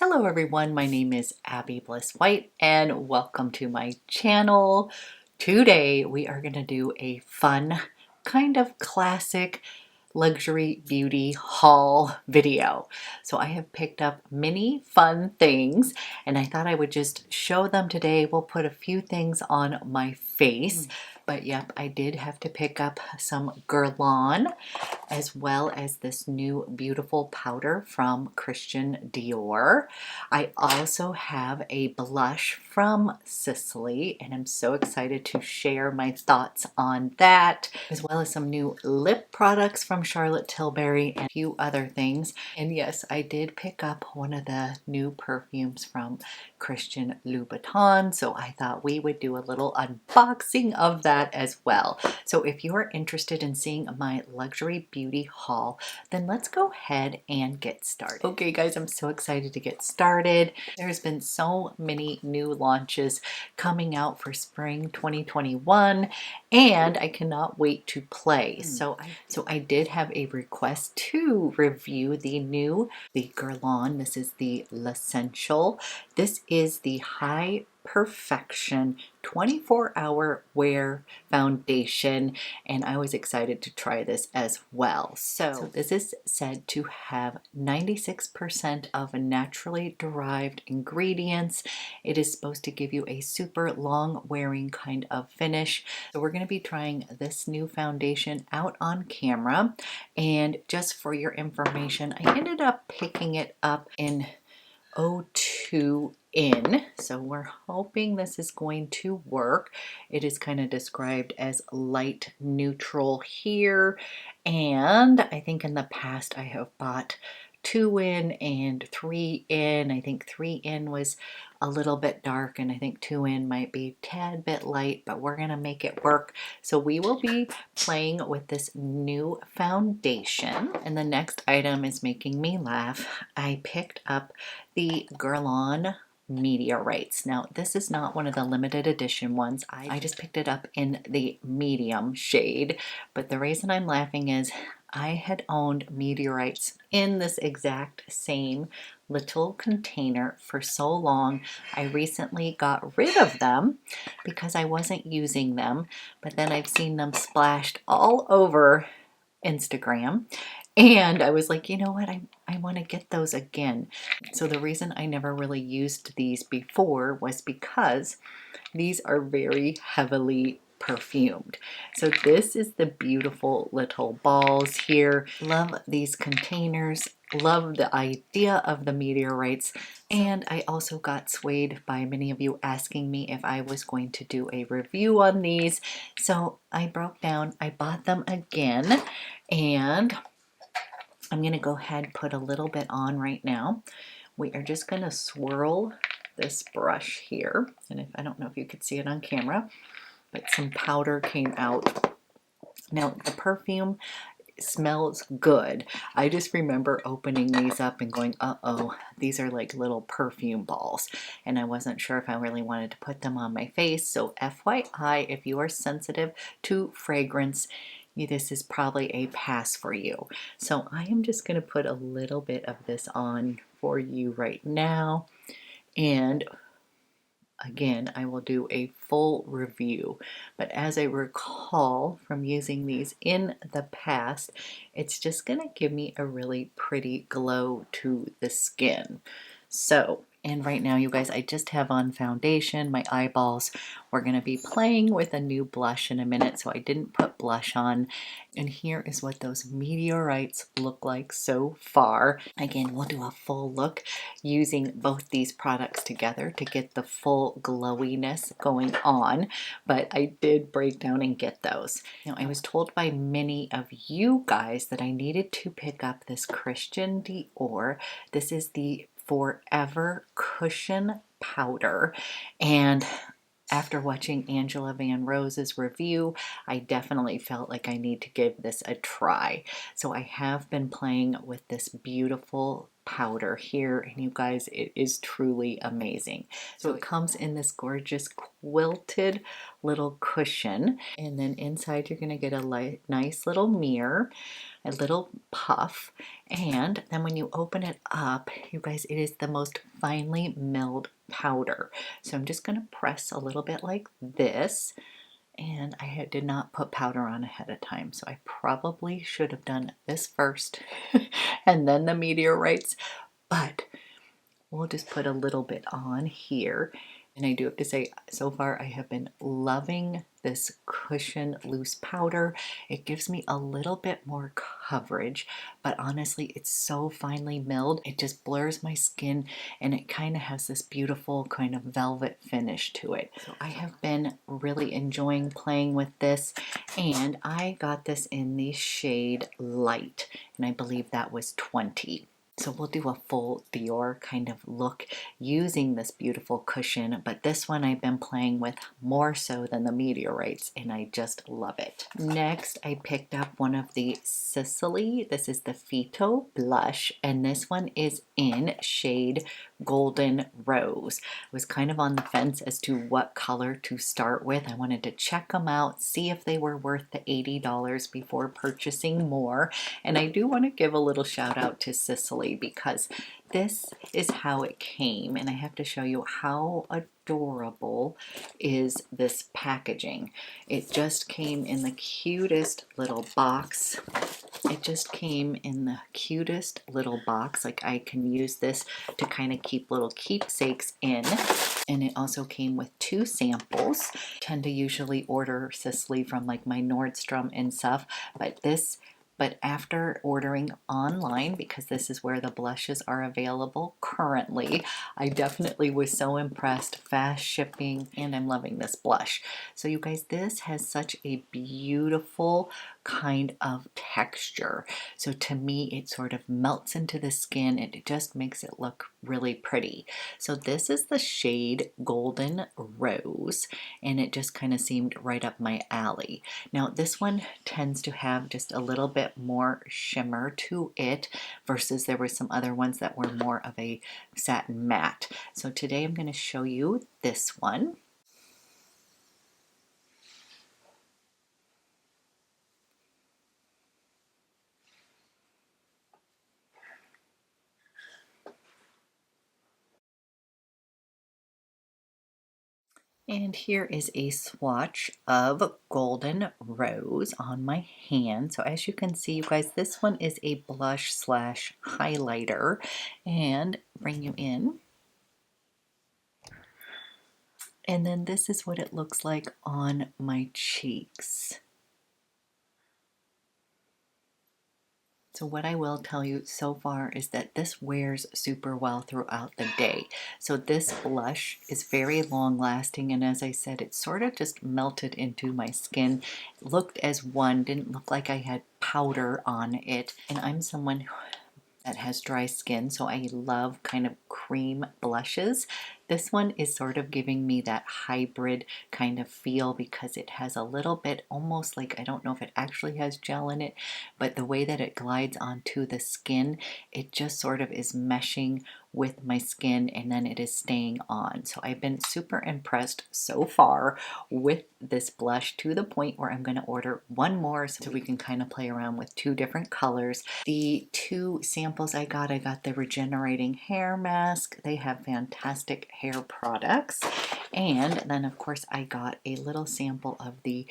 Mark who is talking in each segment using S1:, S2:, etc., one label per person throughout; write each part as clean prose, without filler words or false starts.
S1: Hello everyone, my name is Abby Bliss White and welcome to my channel. Today we are going to do a fun, kind of classic luxury beauty haul video. So I have picked up many fun things and I thought I would just show them today. We'll put a few things on my face. But yep, I did have to pick up some Guerlain as well as this new beautiful powder from Christian Dior. I also have a blush from Sisley and I'm so excited to share my thoughts on that, as well as some new lip products from Charlotte Tilbury and a few other things. And yes, I did pick up one of the new perfumes from Christian Louboutin, so I thought we would do a little unboxing of that as well. So if you are interested in seeing my luxury beauty haul, then let's go ahead and get started. Okay guys, I'm so excited to get started. There's been so many new launches coming out for spring 2021 and I cannot wait to play. So I did have a request to review the Guerlain. This is the L'Essential. This is the High Perfection 24-hour wear foundation, and I was excited to try this as well. So this is said to have 96% of naturally derived ingredients. It is supposed to give you a super long wearing kind of finish. So we're going to be trying this new foundation out on camera, and just for your information, I ended up picking it up in 02 in, so we're hoping this is going to work. It is kind of described as light neutral here, and I think in the past I have bought 2 in and 3 in. I think 3 in was a little bit dark and I think 2 in might be a tad bit light, but we're gonna make it work. So we will be playing with this new foundation, and the next item is making me laugh. I picked up the Guerlain Meteorites. Now this is not one of the limited edition ones. I just picked it up in the medium shade, but the reason I'm laughing is I had owned Meteorites in this exact same little container for so long. I recently got rid of them because I wasn't using them, but then I've seen them splashed all over Instagram, and I was like, you know what, I want to get those again. So the reason I never really used these before was because these are very heavily perfumed. So this is the beautiful little balls here. Love these containers. Love the idea of the meteorites. And I also got swayed by many of you asking me if I was going to do a review on these. So I broke down, I bought them again, and I'm going to go ahead and put a little bit on right now. We are just going to swirl this brush here, and I don't know if you could see it on camera, but some powder came out. Now the perfume smells good. I just remember opening these up and going, uh-oh, these are like little perfume balls, and I wasn't sure if I really wanted to put them on my face. So FYI, if you are sensitive to fragrance, this is probably a pass for you. So I am just going to put a little bit of this on for you right now, and again, I will do a full review, but as I recall from using these in the past, it's just going to give me a really pretty glow to the skin. So, and right now, you guys, I just have on foundation, my eyeballs. We're going to be playing with a new blush in a minute, so I didn't put blush on. And here is what those meteorites look like so far. Again, we'll do a full look using both these products together to get the full glowiness going on, but I did break down and get those. Now, I was told by many of you guys that I needed to pick up this Christian Dior. This is the Forever Cushion Powder, and after watching Angela Van Rose's review, I definitely felt like I need to give this a try. So I have been playing with this beautiful powder here, and you guys, it is truly amazing. So it comes in this gorgeous quilted little cushion, and then inside you're going to get a nice little mirror, a little puff, and then when you open it up, you guys, it is the most finely milled powder. So I'm just going to press a little bit like this. And I did not put powder on ahead of time, so I probably should have done this first and then the meteorites, but we'll just put a little bit on here. And I do have to say, so far I have been loving this cushion loose powder. It gives me a little bit more coverage, but honestly, it's so finely milled. It just blurs my skin, and it kind of has this beautiful kind of velvet finish to it. So I have been really enjoying playing with this, and I got this in the shade Light, and I believe that was 20. So we'll do a full Dior kind of look using this beautiful cushion, but this one I've been playing with more so than the meteorites, and I just love it. Next, I picked up one of the SISLEY. This is the PHYTO blush, and this one is in shade Golden Rose. I was kind of on the fence as to what color to start with. I wanted to check them out, see if they were worth the $80 before purchasing more. And I do want to give a little shout out to SISLEY, because this is how it came, and I have to show you how adorable is this packaging. It just came in the cutest little box. It just came in the cutest little box. Like, I can use this to kind of keep little keepsakes in. And it also came with 2 samples. I tend to usually order SISLEY from like my Nordstrom and stuff, but after ordering online, because this is where the blushes are available currently, I definitely was so impressed. Fast shipping, and I'm loving this blush. So you guys, this has such a beautiful kind of texture. So to me, it sort of melts into the skin, and it just makes it look really pretty. So this is the shade Golden Rose, and it just kind of seemed right up my alley. Now this one tends to have just a little bit more shimmer to it, versus there were some other ones that were more of a satin matte. So today I'm going to show you this one. And here is a swatch of Golden Rose on my hand. So as you can see, you guys, this one is a blush slash highlighter, and bring you in. And then this is what it looks like on my cheeks. So what I will tell you so far is that this wears super well throughout the day. So this blush is very long lasting, and as I said, it sort of just melted into my skin. It looked as one, didn't look like I had powder on it. And I'm someone that has dry skin, so I love kind of cream blushes. This one is sort of giving me that hybrid kind of feel, because it has a little bit, almost like, I don't know if it actually has gel in it, but the way that it glides onto the skin, it just sort of is meshing with my skin, and then it is staying on. So I've been super impressed so far with this blush, to the point where I'm going to order one more so we can kind of play around with 2 different colors. The 2 samples I got the Regenerating Hair Mask. They have fantastic hair products. And then of course I got a little sample of the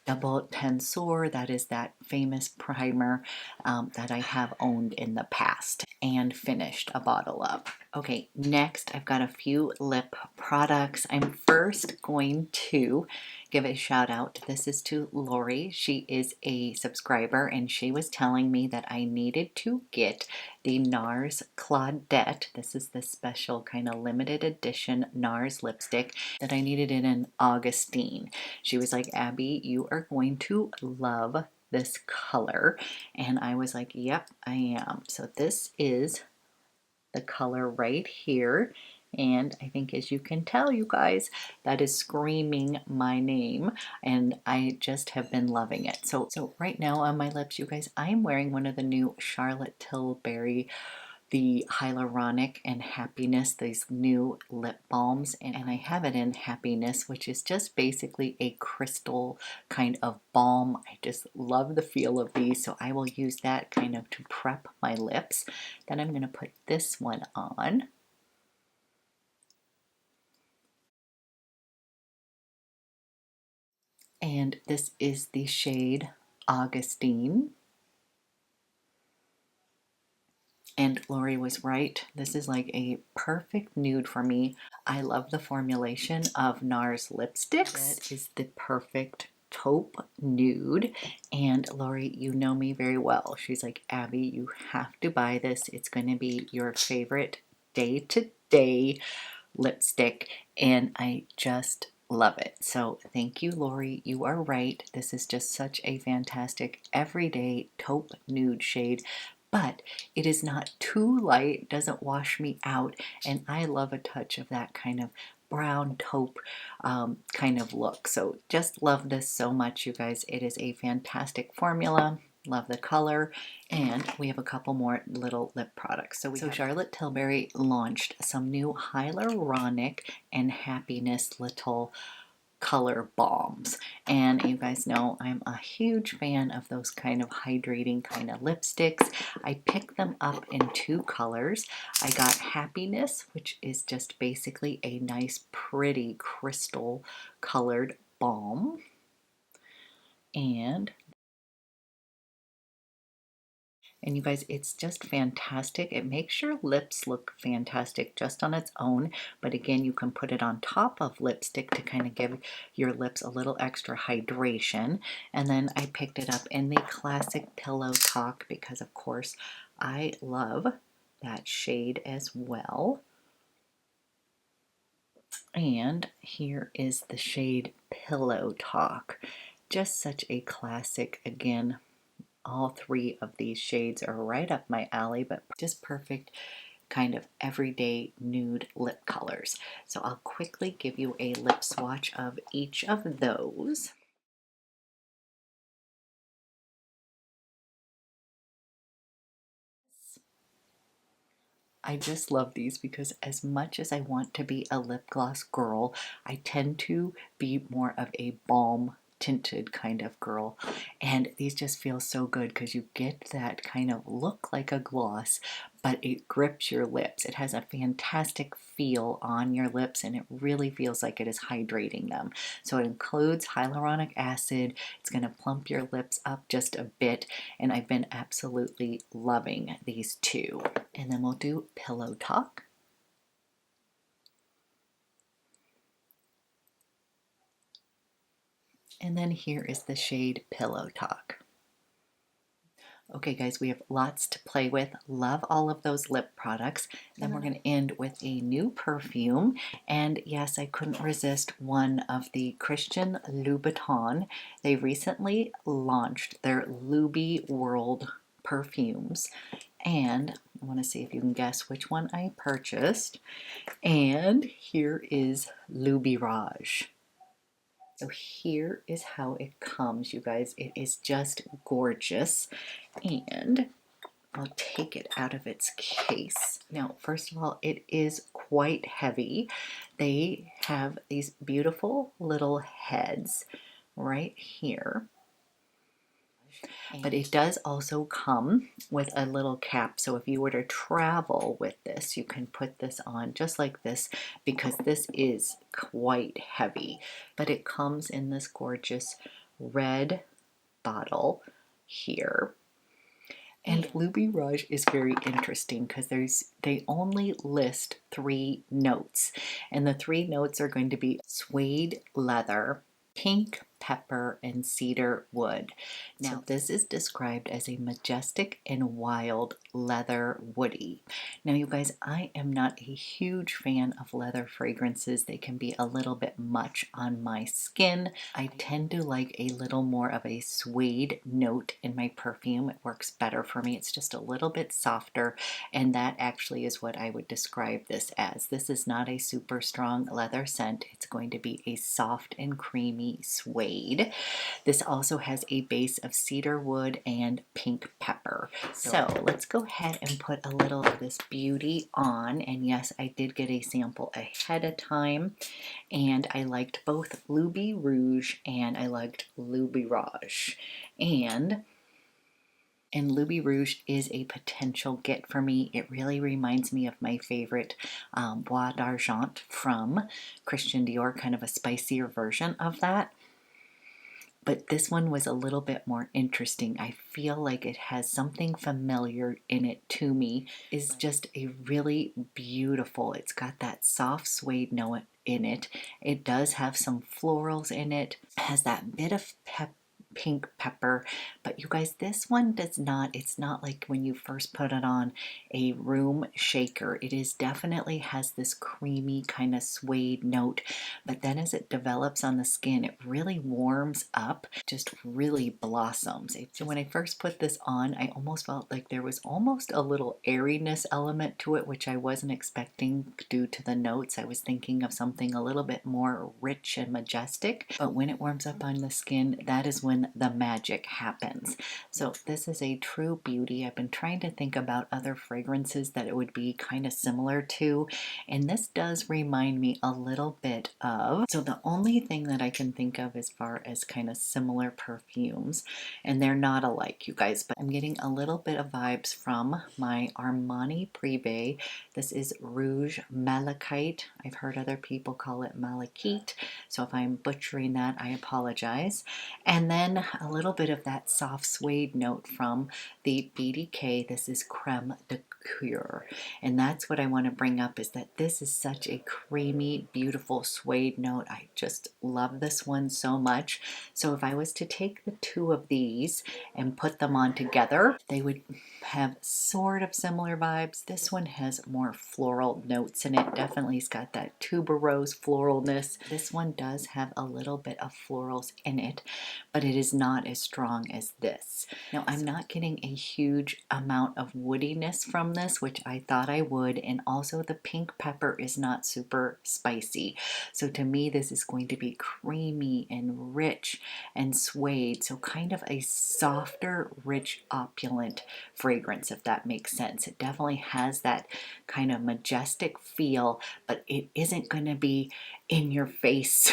S1: Double Tensor. That is that famous primer that I have owned in the past and finished a bottle of. Okay, next I've got a few lip products. I'm first going to give a shout out. This is to LAURIE. She is a subscriber, and she was telling me that I needed to get the NARS Claudette. This is the special kind of limited edition NARS lipstick, that I needed it in Augustine. She was like, Abby, you are going to love this color. And I was like, yep, I am. So this is the color right here. And I think, as you can tell, you guys, that is screaming my name, and I just have been loving it. So right now on my lips, you guys, I'm wearing one of the new Charlotte Tilbury the Hyaluronic and Happiness, these new lip balms, and I have it in Happiness, which is just basically a crystal kind of balm. I just love the feel of these, so I will use that kind of to prep my lips. Then I'm going to put this one on. And this is the shade Augustine. And Laurie was right. This is like a perfect nude for me. I love the formulation of NARS lipsticks. It is the perfect taupe nude. And Laurie, you know me very well. She's like, Abby, you have to buy this. It's going to be your favorite day-to-day lipstick. And I just love it. So thank you, Laurie. You are right. This is just such a fantastic everyday taupe nude shade, but it is not too light, doesn't wash me out, and I love a touch of that kind of brown taupe kind of look. So just love this so much, you guys. It is a fantastic formula. Love the color, and we have a couple more little lip products. So Charlotte Tilbury launched some new hyaluronic and happiness little color balms, and you guys know I'm a huge fan of those kind of hydrating kind of lipsticks. I picked them up in two colors. I got Happiness, which is just basically a nice pretty crystal colored balm, and you guys, it's just fantastic. It makes your lips look fantastic just on its own, but again, you can put it on top of lipstick to kind of give your lips a little extra hydration. And then I picked it up in the classic Pillow Talk because, of course, I love that shade as well. And here is the shade Pillow Talk. Just such a classic, again. All three of these shades are right up my alley, but just perfect kind of everyday nude lip colors. So I'll quickly give you a lip swatch of each of those. I just love these because as much as I want to be a lip gloss girl, I tend to be more of a balm tinted kind of girl, and these just feel so good because you get that kind of look like a gloss, but it grips your lips. It has a fantastic feel on your lips, and it really feels like it is hydrating them. So it includes hyaluronic acid. It's going to plump your lips up just a bit, and I've been absolutely loving these two. And then we'll do Pillow Talk. And then here is the shade Pillow Talk. Okay guys, we have lots to play with. Love all of those lip products. Then we're going to end with a new perfume. And yes, I couldn't resist one of the Christian Louboutin. They recently launched their Loubi World perfumes. And I want to see if you can guess which one I purchased. And here is LOUBIRAJ. So here is how it comes, you guys. It is just gorgeous. And I'll take it out of its case. Now, first of all, it is quite heavy. They have these beautiful little heads right here. But it does also come with a little cap, so if you were to travel with this, you can put this on just like this because this is quite heavy. But it comes in this gorgeous red bottle here. And LOUBIRAJ is very interesting because they only list 3 notes, and the 3 notes are going to be suede leather, pink pepper, and cedar wood. Now, this is described as a majestic and wild leather woody. Now, you guys, I am not a huge fan of leather fragrances. They can be a little bit much on my skin. I tend to like a little more of a suede note in my perfume. It works better for me. It's just a little bit softer, and that actually is what I would describe this as. This is not a super strong leather scent. It's going to be a soft and creamy suede. suede. This also has a base of cedar wood and pink pepper. So let's go ahead and put a little of this beauty on. And yes, I did get a sample ahead of time. And I liked both Loubi Rouge and I liked Loubiraj. And Loubi Rouge is a potential get for me. It really reminds me of my favorite Bois d'Argent from Christian Dior, kind of a spicier version of that. But this one was a little bit more interesting. I feel like it has something familiar in it to me. It's just a really beautiful, it's got that soft suede note in it. It does have some florals in it. It has that bit of pink pepper, but you guys, this one does not, it's not like when you first put it on a room shaker. It is definitely has this creamy kind of suede note, but then as it develops on the skin, it really warms up, just really blossoms. So when I first put this on, I almost felt like there was almost a little airiness element to it, which I wasn't expecting due to the notes. I was thinking of something a little bit more rich and majestic, but when it warms up on the skin, that is when the magic happens. So this is a true beauty. I've been trying to think about other fragrances that it would be kind of similar to, and this does remind me a little bit of, so the only thing that I can think of as far as kind of similar perfumes, and they're not alike, you guys, but I'm getting a little bit of vibes from my Armani Privé. This is Rouge Malachite. I've heard other people call it Malachite, so if I'm butchering that, I apologize. And then a little bit of that soft suede note from the BDK. This is Creme de Coeur. And that's what I want to bring up, is that this is such a creamy, beautiful suede note. I just love this one so much. So if I was to take the two of these and put them on together, they would have sort of similar vibes. This one has more floral notes in it. Definitely has got that tuberose floralness. This one does have a little bit of florals in it, but it is not as strong as this. Now, I'm not getting a huge amount of woodiness from this, which I thought I would, and also the pink pepper is not super spicy. So to me, this is going to be creamy and rich and suede, so kind of a softer, rich, opulent fragrance, if that makes sense. It definitely has that kind of majestic feel, but it isn't going to be in your face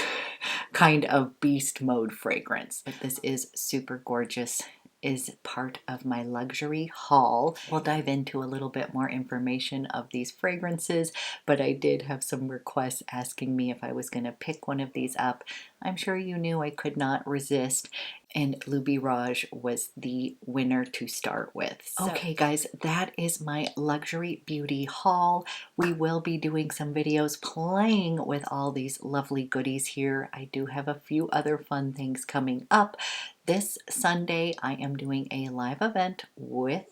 S1: kind of beast mode fragrance. But this is super gorgeous, is part of my luxury haul. We'll dive into a little bit more information of these fragrances, but I did have some requests asking me if I was going to pick one of these up. I'm sure you knew I could not resist, and Loubiraj was the winner to start with. Okay guys, that is my luxury beauty haul. We will be doing some videos playing with all these lovely goodies here. I do have a few other fun things coming up. This Sunday, I am doing a live event with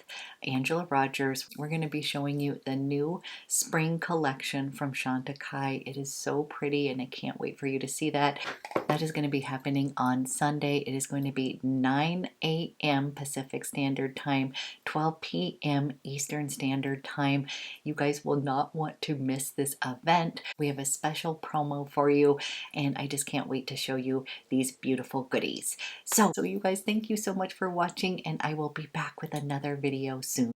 S1: Angela Rogers. We're going to be showing you the new spring collection from Chantecaille. It is so pretty, and I can't wait for you to see that. That is going to be happening on Sunday. It is going to be 9 a.m. Pacific Standard Time, 12 p.m. Eastern Standard Time. You guys will not want to miss this event. We have a special promo for you, and I just can't wait to show you these beautiful goodies. So you guys, thank you so much for watching, and I will be back with another video soon.